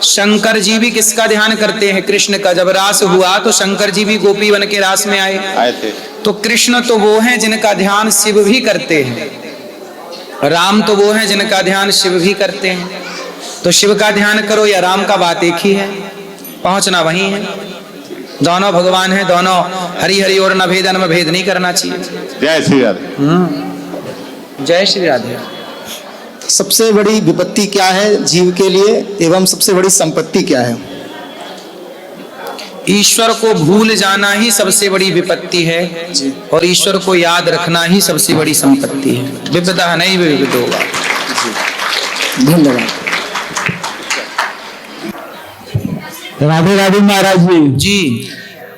शंकर जी भी किसका ध्यान करते हैं? कृष्ण का। जब रास हुआ तो शंकर जी भी गोपी बन के रास में आए थे। तो कृष्ण तो वो हैं जिनका ध्यान शिव भी करते हैं, राम तो वो हैं जिनका ध्यान शिव भी करते हैं। तो शिव का ध्यान करो या राम का, बात एक ही है, पहुंचना वहीं है। दोनों भगवान हैं, दोनों हरि हरि और न भेदन में भेद नहीं करना चाहिए। जय श्री राधे। जय श्री राधे। सबसे बड़ी विपत्ति क्या है जीव के लिए एवं सबसे बड़ी संपत्ति क्या है? ईश्वर को भूल जाना ही सबसे बड़ी विपत्ति है और ईश्वर को याद रखना ही सबसे बड़ी संपत्ति है। विपदा नहीं विपद होगा। धन्यवाद। राधे राधे महाराज जी।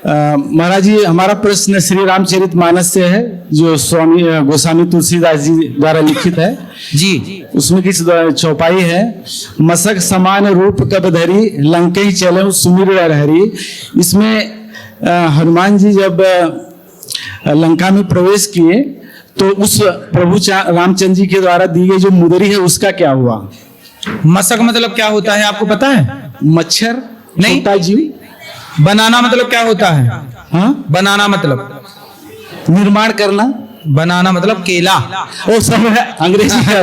महाराज जी, हमारा प्रश्न श्री रामचरितमानस से है, जो स्वामी गोस्वामी तुलसीदास जी द्वारा लिखित है जी। उसमें किस चौपाई है, मसक समान रूप कब धरी लंके चले सुमिर हरि। इसमें हनुमान जी जब लंका में प्रवेश किए तो उस प्रभु रामचंद्र जी के द्वारा दी गई जो मुदरी है उसका क्या हुआ? मसक मतलब क्या होता है आपको पता है? मच्छर नहीं। छोटा जीव। बनाना मतलब क्या होता है? हाँ, बनाना मतलब निर्माण करना। बनाना मतलब केला। ओ सब है अंग्रेजी का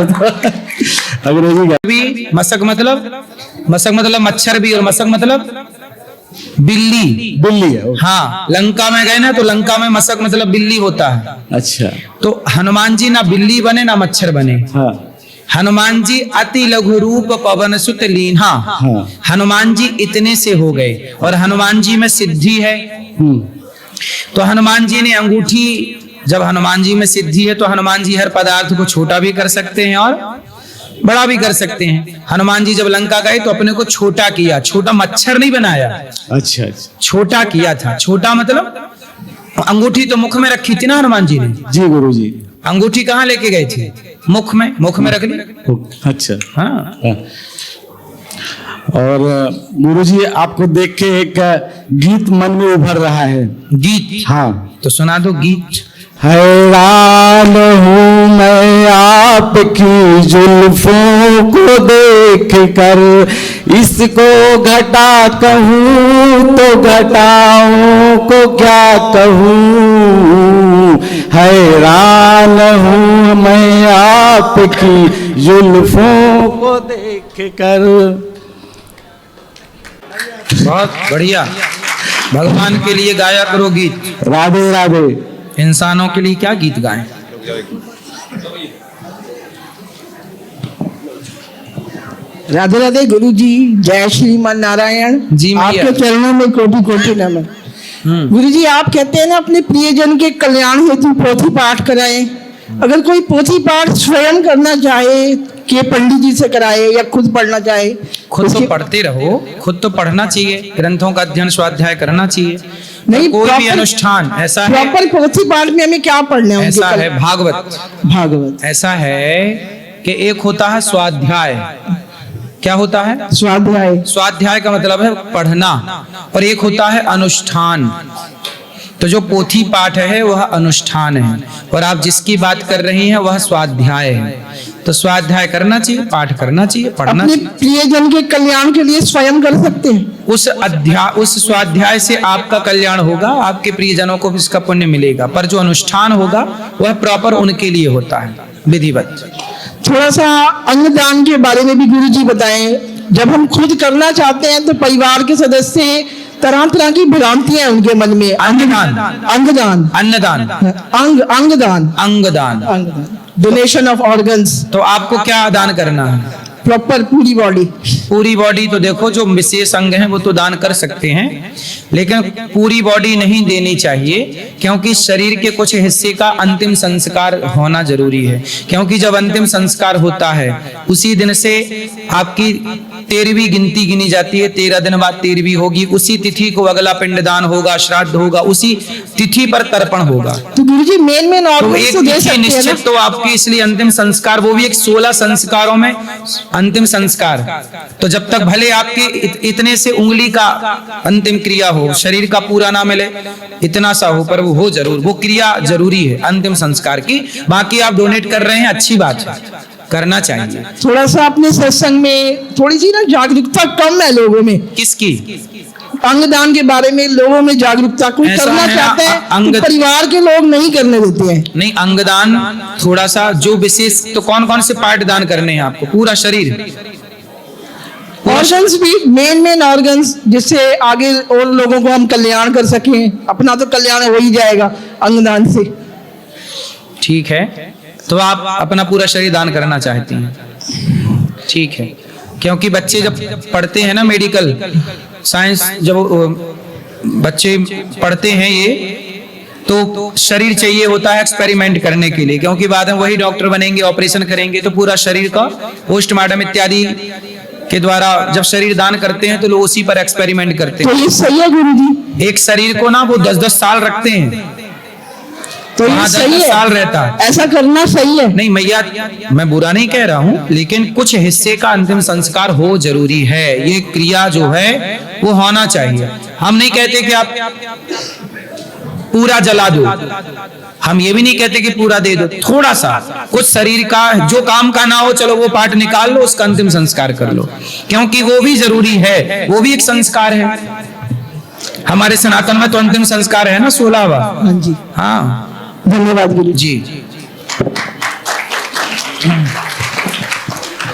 अंग्रेजी का भी मसक मतलब मच्छर भी, और मसक मतलब बिल्ली। बिल्ली है। हाँ, लंका में गए ना तो लंका में मसक मतलब बिल्ली होता है। अच्छा। तो हनुमान जी ना बिल्ली बने ना मच्छर बने। हाँ। हनुमान जी अति लघु रूप पवन सुत लीन्हा। हाँ। हनुमान जी इतने से हो गए और हनुमान जी में सिद्धि है। तो हनुमान जी ने अंगूठी, जब हनुमान जी में सिद्धि है तो हनुमान जी हर पदार्थ को छोटा भी कर सकते हैं और बड़ा भी कर सकते हैं। हनुमान जी जब लंका गए तो अपने को छोटा किया, छोटा मच्छर नहीं बनाया। अच्छा अच्छा। छोटा किया था। छोटा मतलब अंगूठी तो मुख में रखी थी ना हनुमान जी ने। जी गुरु जी। अंगूठी कहाँ लेके गए थे? मुख में रख ली। अच्छा। हाँ। और गुरु जी, आपको देख के एक गीत मन में उभर रहा है। गीत? हाँ, तो सुना दो गीत। हैरान हूँ मैं आपकी जुल्फों को देख कर, इसको घटा कहूँ तो घटाओं को क्या कहूँ। हैरान हूँ मैं आपकी जुल्फों को देख कर। बहुत बढ़िया। भगवान के लिए गाया करो गीत। राधे राधे। इंसानों के लिए क्या गीत गाएं? राधे राधे गुरु जी। जय श्रीमान नारायण जी। आपके चरणों में कोटि कोटि नमन। गुरु जी, आप कहते हैं ना अपने प्रियजन के कल्याण हेतु पोथी पाठ कराएं। अगर कोई पोथी पाठ स्वयं करना चाहे कि पंडित जी से कराए या खुद पढ़ना चाहे? खुद तो पढ़ते रहो, खुद तो पढ़ना चाहिए, ग्रंथों का अध्ययन स्वाध्याय करना चाहिए। नहीं, कोई भी अनुष्ठान ऐसा है। प्रॉपर पोथी पाठ में हमें क्या पढ़ना है? ऐसा है भागवत। ऐसा है कि एक होता है स्वाध्याय। क्या होता है? स्वाध्याय का मतलब है पढ़ना, और एक होता है अनुष्ठान। तो जो पोथी पाठ है वह अनुष्ठान है और आप जिसकी बात कर रही हैं वह स्वाध्याय है। तो स्वाध्याय करना चाहिए, पाठ करना चाहिए, पढ़ना चाहिए। प्रियजन के कल्याण के लिए स्वयं कर सकते हैं। उस स्वाध्याय से आपका कल्याण होगा, आपके प्रियजनों को भी इसका पुण्य मिलेगा, पर जो अनुष्ठान होगा वह प्रॉपर उनके लिए होता है, विधिवत। थोड़ा सा अंगदान के बारे में भी गुरु जी बताएं। जब हम खुद करना चाहते हैं तो परिवार के सदस्य तरह तरह की भ्रांतियां उनके मन में। अंगदान, डोनेशन ऑफ ऑर्गन्स। तो आपको क्या दान करना है? प्रॉपर पूरी बॉडी। तो देखो, जो विशेष अंग हैं वो तो दान कर सकते हैं, लेकिन पूरी बॉडी नहीं देनी चाहिए, क्योंकि शरीर के कुछ हिस्से का अंतिम संस्कार होना जरूरी है। क्योंकि जब अंतिम संस्कार होता है उसी दिन से आपकी 13वीं गिनती गिनी जाती है। 13 दिन बाद 13वीं होगी। उसी तिथि को अगला पिंडदान होगा, श्राद्ध होगा, उसी तिथि पर तर्पण होगा। तो गुरुजी मेन तो एक तिथि निश्चित तो आपकी, इसलिए अंतिम संस्कार वो भी एक 16 संस्कारों में अंतिम संस्कार। तो जब तक भले आपके इतने से उंगली का अंतिम क्रिया हो, शरीर का पूरा ना मिले, इतना सा हो, पर वो हो जरूर, वो क्रिया जरूरी है अंतिम संस्कार की। बाकी आप डोनेट कर रहे हैं, अच्छी बात है, करना चाहिए। थोड़ा सा अपने सत्संग में थोड़ी सी ना जागरूकता कम है लोगों में, किसकी? अंगदान के बारे में लोगों में जागरूकता, कोई ऐसा करना है, चाहते हैं तो परिवार के लोग नहीं करने देते हैं। नहीं, अंगदान थोड़ा सा जो विशेष, तो कौन कौन से पार्ट दान करने हैं आपको? पूरा शरीर, ऑर्गन्स भी, मेन ऑर्गन्स, जिससे आगे और लोगों को हम कल्याण कर सकें। अपना तो कल्याण हो ही जाएगा अंगदान से। ठीक है, तो आप अपना पूरा शरीर दान करना चाहती हैं, ठीक है। क्योंकि बच्चे जब पढ़ते हैं ना मेडिकल साइंस, जब बच्चे पढ़ते हैं ये, तो शरीर चाहिए होता है एक्सपेरिमेंट करने के लिए, क्योंकि बाद में वही डॉक्टर बनेंगे, ऑपरेशन करेंगे, तो पूरा शरीर का पोस्टमार्टम इत्यादि के द्वारा जब शरीर दान करते हैं तो लोग उसी पर एक्सपेरिमेंट करते तो हैं। ये सही है गुरुजी? एक शरीर को ना वो 10-10 साल रखते हैं, तो ये वहाँ सही 10 है? साल रहता है। ऐसा करना सही है? नहीं मैया, मैं बुरा नहीं कह रहा हूँ, लेकिन कुछ हिस्से का अंतिम संस्कार हो जरूरी है। ये क्रिया जो है वो होना चाहिए। हम नहीं कहते कि आप पूरा जला दो, हम ये भी नहीं कहते कि पूरा दे दो, थोड़ा सा कुछ शरीर का जो काम का ना हो, चलो वो पार्ट निकाल लो, उसका अंतिम संस्कार कर लो, क्योंकि वो भी जरूरी है, वो भी एक संस्कार है। हमारे सनातन में तो अंतिम संस्कार है ना 16वां। हाँ जी, हाँ धन्यवाद गुरु जी। जी।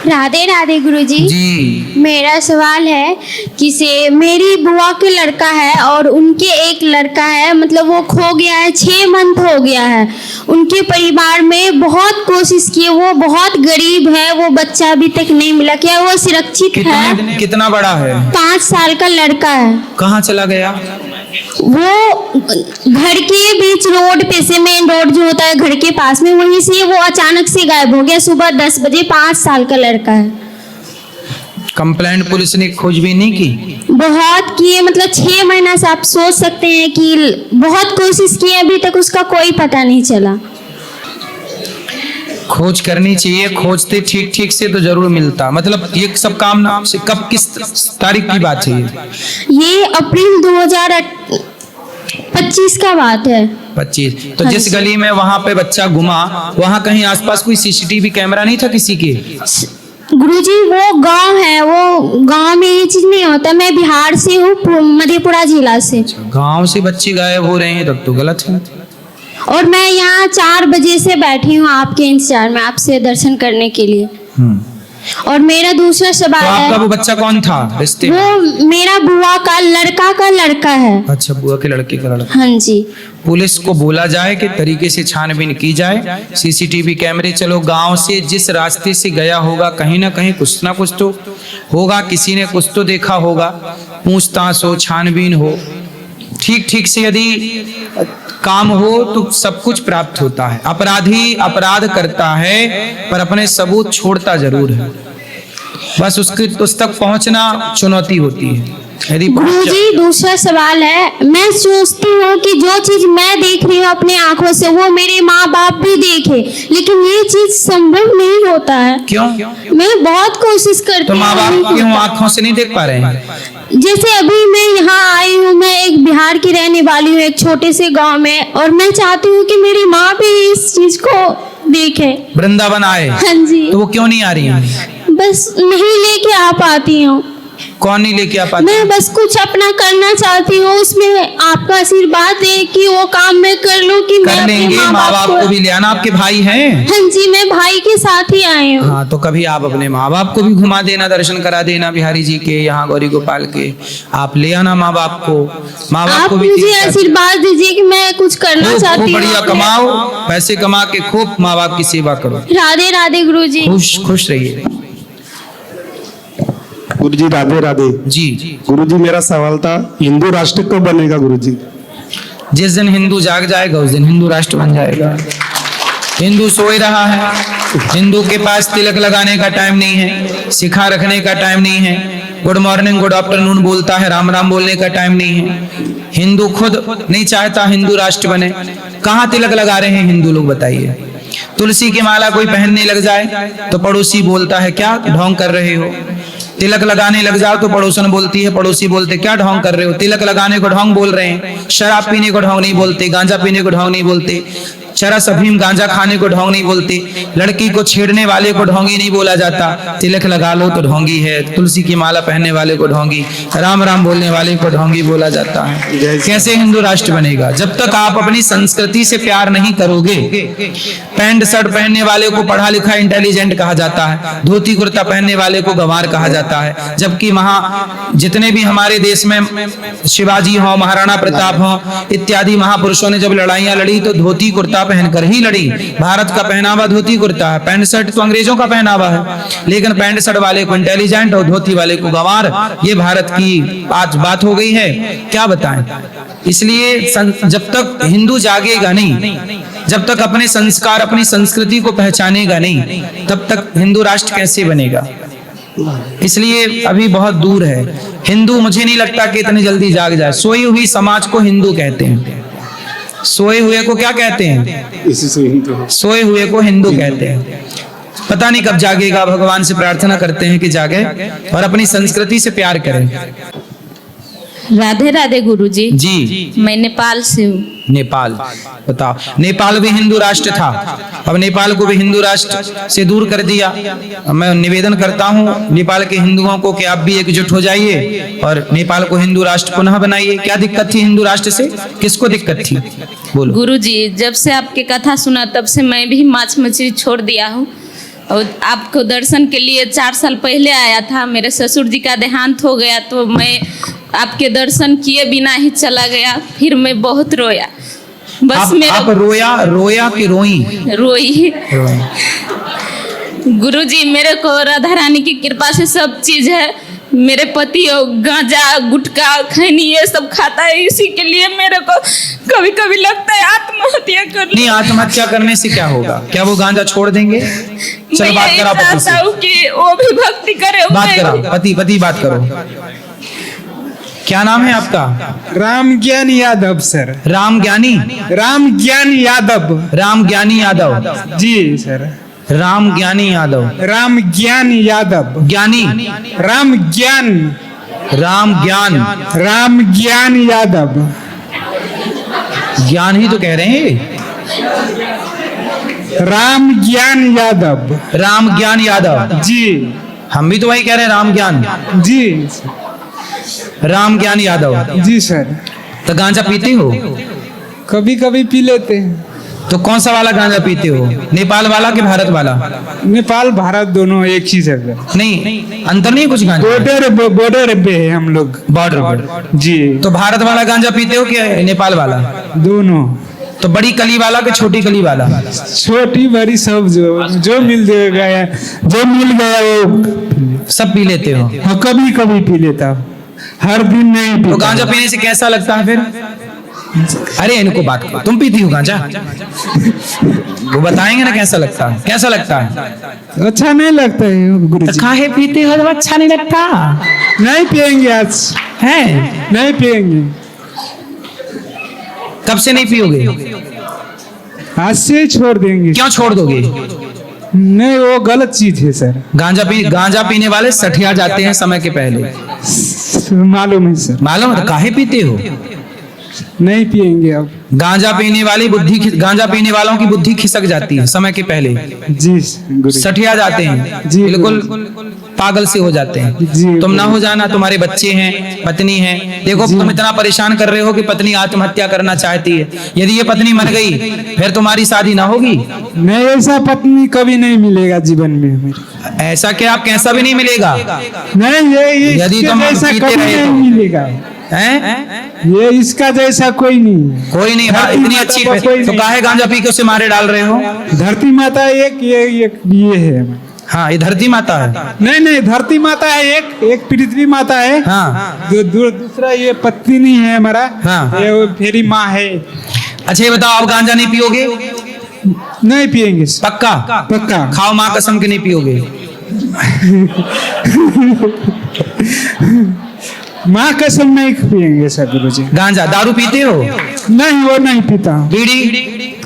राधे राधे गुरुजी। जी मेरा सवाल है कि से मेरी बुआ के लड़का है और उनके एक लड़का है, मतलब वो खो गया है, 6 मंथ हो गया है। उनके परिवार में बहुत कोशिश की, वो बहुत गरीब है, वो बच्चा अभी तक नहीं मिला। क्या वो सुरक्षित है? कितना बड़ा है? 5 साल का लड़का है। कहाँ चला गया? वो घर के बीच रोड पे से, मेन रोड जो होता है घर के पास में, वहीं से वो अचानक से गायब हो गया सुबह 10 बजे। 5 साल का लड़का है। कंप्लेंट पुलिस ने खोजबीन नहीं की? बहुत किए, मतलब 6 महीना से आप सोच सकते हैं कि बहुत कोशिश की, अभी तक उसका कोई पता नहीं चला। खोज करनी चाहिए, खोजते ठीक ठीक से तो जरूर मिलता। मतलब ये सब काम ना कब, किस तारीख की बात है ये अप्रैल 2025 का बात है। 25। तो हाँ जिस जी। गली में वहां पे बच्चा घुमा, वहां कहीं आसपास कोई सीसीटीवी कैमरा नहीं था किसी के? गुरुजी वो गांव है, वो गांव में ये चीज नहीं होता। मैं बिहार से हूँ, मधेपुरा जिला से। गांव से बच्चे गायब हो रहे हैं तब तो गलत है। और मैं यहाँ 4 बजे से बैठी हूँ आपके इंतजार में, आपसे दर्शन करने के लिए। और मेरा दूसरा तो सवाल आपका है, वो बच्चा कौन था रिश्ते में? वो मेरा बुआ का लड़का है। अच्छा, बुआ के लड़के का लड़का। हाँ जी। पुलिस को बोला जाए कि तरीके से छानबीन की जाए, सीसीटीवी कैमरे, चलो गांव से जिस रास्ते से गया होगा कहीं ना कहीं कुछ ना कुछ तो होगा, किसी ने कुछ तो देखा होगा, पूछताछ हो, छानबीन हो, ठीक ठीक से यदि काम हो तो सब कुछ प्राप्त होता है। अपराधी अपराध करता है पर अपने सबूत छोड़ता जरूर है, बस उसके उस तक पहुंचना चुनौती होती है। यदि गुरुजी दूसरा सवाल है, मैं सोचती हूँ कि जो चीज मैं देख रही हूँ अपने आंखों से वो मेरे माँ बाप भी देखे, लेकिन ये चीज संभव नहीं होता है। क्यों? मैं बहुत कोशिश करती तो हूँ। माँ बाप क्यों आंखों से नहीं देख पा रहे हैं? जैसे अभी मैं यहाँ आई हूँ, मैं एक बिहार की रहने वाली हूँ, एक छोटे से गांव में, और मैं चाहती हूँ कि मेरी माँ भी इस चीज को देखे। वृंदावन आए हाँ जी। तो वो क्यों नहीं आ रही हैं? बस नहीं लेके आ पाती हूँ। कौन नहीं लेके आ पाती? मैं बस कुछ अपना करना चाहती हूँ, उसमें आपका आशीर्वाद है कि वो काम मैं कर लूँ कि मैं कर अपने लेंगे। माँ बाप को भी ले आना। आपके भाई हैं? हाँ जी, मैं भाई के साथ ही आई हूँ। हाँ, तो कभी आप अपने माँ बाप को भी घुमा देना, दर्शन करा देना बिहारी जी के, यहाँ गौरी गोपाल के। आप ले आना माँ बाप को, माँ बाप आप को भी मुझे आशीर्वाद दीजिए कि मैं कुछ करना खूब चाहती हूँ। बढ़िया कमाओ, पैसे कमा के खूब माँ बाप की सेवा करो। राधे राधे गुरुजी। खुश खुश रहिए। गुरुजी राधे राधे। जी। गुरुजी मेरा सवाल था, हिंदू राष्ट्र कब बनेगा गुरुजी? जिस दिन हिंदू जाग जाएगा उस दिन हिंदू राष्ट्र बन जाएगा। हिंदू सोए रहा है, हिंदू के पास तिलक लगाने का टाइम नहीं है, शिखा रखने का टाइम नहीं है, गुड मॉर्निंग गुड आफ्टरनून बोलता है, राम राम बोलने का टाइम नहीं है। हिंदू खुद नहीं चाहता हिंदू राष्ट्र बने। कहाँ तिलक लगा रहे हैं हिंदू लोग बताइए? तुलसी की माला कोई पहनने लग जाए तो पड़ोसी बोलता है क्या ढोंग कर रहे हो। तिलक लगाने लग जाओ तो पड़ोसन बोलती है, पड़ोसी बोलते क्या ढोंग कर रहे हो। तिलक लगाने को ढोंग बोल रहे हैं, शराब पीने को ढोंग नहीं बोलते, गांजा पीने को ढोंग नहीं बोलते। चरस अफीम गांजा खाने को ढोंग नहीं बोलते, लड़की को छेड़ने वाले को ढोंगी नहीं बोला जाता, तिलक लगा लो तो ढोंगी है, तुलसी की माला पहनने वाले को ढोंगी, राम राम बोलने वाले को ढोंगी बोला जाता है। कैसे हिंदू राष्ट्र बनेगा जब तक आप अपनी संस्कृति से प्यार नहीं करोगे? पैंट शर्ट पहनने वाले को पढ़ा लिखा इंटेलिजेंट कहा जाता है, धोती कुर्ता पहनने वाले को गंवार कहा जाता है, जबकि वहां जितने भी हमारे देश में शिवाजी हो, महाराणा प्रताप हो इत्यादि महापुरुषों ने जब लड़ाइयां लड़ी तो धोती कुर्ता पहनकर ही लड़ी। भारत का पहनावा धोती कुर्ता है, पैंट शर्ट तो अंग्रेजों का पहनावा है, लेकिन पैंट शर्ट वाले को इंटेलिजेंट और धोती वाले को गंवार, ये भारत की आज बात हो गई है, क्या बताएं। इसलिए जब तक हिंदू जागेगा नहीं, जब तक अपने संस्कार अपनी संस्कृति को पहचानेगा नहीं, तब तक हिंदू राष्ट्र कैसे बनेगा? इसलिए अभी बहुत दूर है। हिंदू मुझे नहीं लगता कि इतनी जल्दी जाग जाए। सोई हुई समाज को हिंदू कहते हैं। सोए हुए को क्या कहते हैं? इसी से हिंदू सोए हुए को हिंदू कहते हैं। पता नहीं कब जागेगा, भगवान से प्रार्थना करते हैं कि जागे और अपनी संस्कृति से प्यार करें। राधे राधे गुरुजी। जी, मैं नेपाल से हूँ। नेपाल, बताओ। नेपाल भी हिंदू राष्ट्र था, अब नेपाल को भी हिंदू राष्ट्र से दूर कर दिया। मैं निवेदन करता हूँ नेपाल के हिंदुओं को कि आप भी एकजुट हो जाइए और नेपाल को हिंदू राष्ट्र पुनः बनाइए। क्या दिक्कत थी हिंदू राष्ट्र से? किसको दिक्कत थी? बोलो। गुरुजी, जब से आपके कथा सुना तब से मैं भी मांस मछली छोड़ दिया हूँ और आपको दर्शन के लिए 4 साल पहले आया था। मेरे ससुर जी का देहांत हो गया तो मैं आपके दर्शन किए बिना ही चला गया। फिर मैं बहुत रोया। बस आप रोया कि रोई? रोई। गुरुजी, मेरे को राधा रानी की कृपा से सब चीज है। मेरे पति गांजा गुटखा खैनी ये सब खाता है, इसी के लिए मेरे को कभी कभी लगता है आत्महत्या कर। नहीं, आत्महत्या करने से क्या होगा? क्या वो गांजा छोड़ देंगे? चलो बात करो पति से। कि वो भी भक्ति करे। बात करो पति बात करो। क्या नाम है आपका? राम ज्ञान यादव सर। राम ज्ञानी? राम ज्ञान यादव। राम ज्ञानी यादव जी सर। राम ज्ञानी यादव। राम ज्ञान यादव। ज्ञानी? राम ज्ञान। राम ज्ञान। राम ज्ञान यादव। ज्ञान ही तो कह रहे हैं। राम ज्ञान यादव। राम ज्ञान यादव जी। हम भी तो वही कह रहे हैं, राम ज्ञान। जी राम ज्ञान यादव। जी सर। तो गांजा पीते हो? कभी कभी पी लेते हैं। तो कौन सा वाला गांजा पीते हो? नेपाल वाला कि भारत वाला? नेपाल भारत दोनों एक ही जगह। नहीं, अंतर नहीं कुछ गांजा? बॉर्डर पे है हम लोग। बॉर्डर पर? जी। तो भारत वाला गांजा पीते हो कि नेपाल वाला? दोनों। तो बड़ी कली वाला कि छोटी कली वाला? छोटी बड़ी सब जो मिल गया, जो मिल गया वो सब पी लेते हो? हाँ, कभी कभी पी लेता हूँ, हर दिन नहीं पीता। तो गांजा पीने से कैसा लगता है फिर? अरे इनको बात करो, तुम पीती हो गांजा? वो बताएंगे ना कैसा लगता है। कैसा लगता है? अच्छा नहीं लगता है गुरुजी। काहे पीते हो जब अच्छा नहीं लगता? नहीं पियेंगे आज। है? नहीं पियेंगे। कब से नहीं पियोगे? आज से ही छोड़ देंगे। क्यों छोड़ दोगे? नहीं, वो गलत चीज है सर। गांजा पीने वाले सठिया जाते हैं समय के पहले। मालूम है सर। मालूम है? तो काहे पीते हो? नहीं पियेंगे अब। गांजा पीने वालों की बुद्धि खिसक जाती है समय के पहले। जी गुरुजी। सठिया जाते हैं, जी बिल्कुल पागल से हो जाते हैं। जी तुम ना हो जाना, तुम्हारे बच्चे हैं, पत्नी है। देखो तुम इतना परेशान कर रहे हो कि पत्नी आत्महत्या करना चाहती है। यदि ये पत्नी मर गई फिर तुम्हारी शादी ना होगी। नहीं, ऐसा पत्नी कभी नहीं मिलेगा जीवन में मेरे। ऐसा क्या? आप कैसा भी नहीं मिलेगा? नहीं, ये यदि तुम ऐसा पीते कभी रहे नहीं मिलेगा। हैं? ये इसका जैसा कोई नहीं। कोई नहीं। हाँ, इतनी अच्छी कोई तो नहीं। काहे गांजा पी के उसे मारे डाल रहे हो? धरती माता एक ये है। हाँ, ये धरती माता है। नहीं, धरती माता है एक पृथ्वी माता है। हाँ। दूसरा ये पत्नी नहीं है हमारा। हाँ। ये फेरी माँ है। अच्छा ये बताओ, आप गांजा नहीं पियोगे? नहीं पियेंगे। पक्का? पक्का। खाओ माँ कसम के नहीं पियोगे? माँ कसम नहीं पियेंगे सर गुरुजी। गांजा? दारू पीते हो? नहीं, वो नहीं पीता। बीड़ी?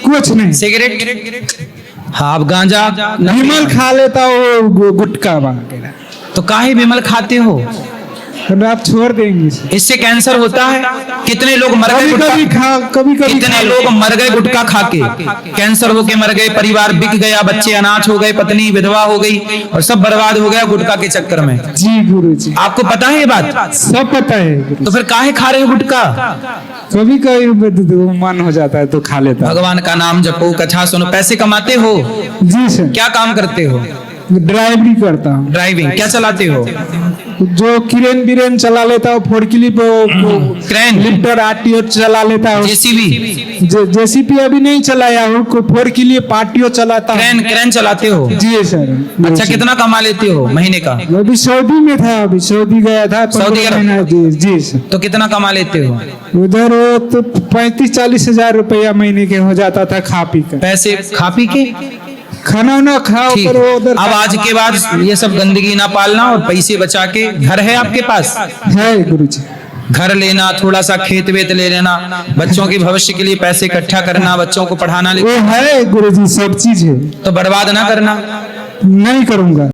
कुछ नहीं। सिगरेट? हाँ, आप गांजा विमल खा लेता वो गुटखा वगैरह। तो काहे विमल खाते हो? और आप छोड़ देंगे। इससे कैंसर होता है। कितने लोग मर गए कभी कितने लोग मर गए गुटखा खा के, कैंसर होके मर गए, परिवार बिक गया, बच्चे अनाथ हो गए, पत्नी विधवा हो गई और सब बर्बाद हो गया गुटखा के चक्कर में। जी गुरुजी, आपको पता है ये बात? सब पता है गुरुजी। तो फिर काहे खा रहे हो गुटखा? कभी कभी मन हो जाता है तो खा लेता। भगवान का नाम जपो, कथा सुनो। पैसे कमाते हो? जी सर। क्या काम करते हो? ड्राइवरी करता हूँ। ड्राइविंग। क्या चलाते हो? जो क्रेन बिरेन चला लेता हूँ, फोर्कलिफ्ट क्रेन, लिफ्टर आरटीओ चला लेता हूँ। जेसीबी? जेसीबी अभी नहीं चलाया हूँ, फोर्कलिफ्ट आरटीओ चलाता हूँ। क्रेन चलाते हो? जी सर। अच्छा, कितना कमा लेते हो महीने का? अभी सऊदी में था, अभी सऊदी गया था। सऊदी अरब? जी सर। तो कितना कमा लेते हो? उधर तो 35-40 हजार रुपया महीने के हो जाता था खा पी कर। पैसे खा पी के? खाना ना खाओ ठीक। पर उधर। अब आज के बाद ये सब गंदगी ना पालना और पैसे बचा के, घर है आपके पास? है गुरुजी। घर लेना, थोड़ा सा खेत वेत ले लेना, बच्चों के भविष्य के लिए पैसे इकट्ठा करना, बच्चों को पढ़ाना वो है गुरुजी, सब चीज है। तो बर्बाद ना करना। नहीं करूंगा।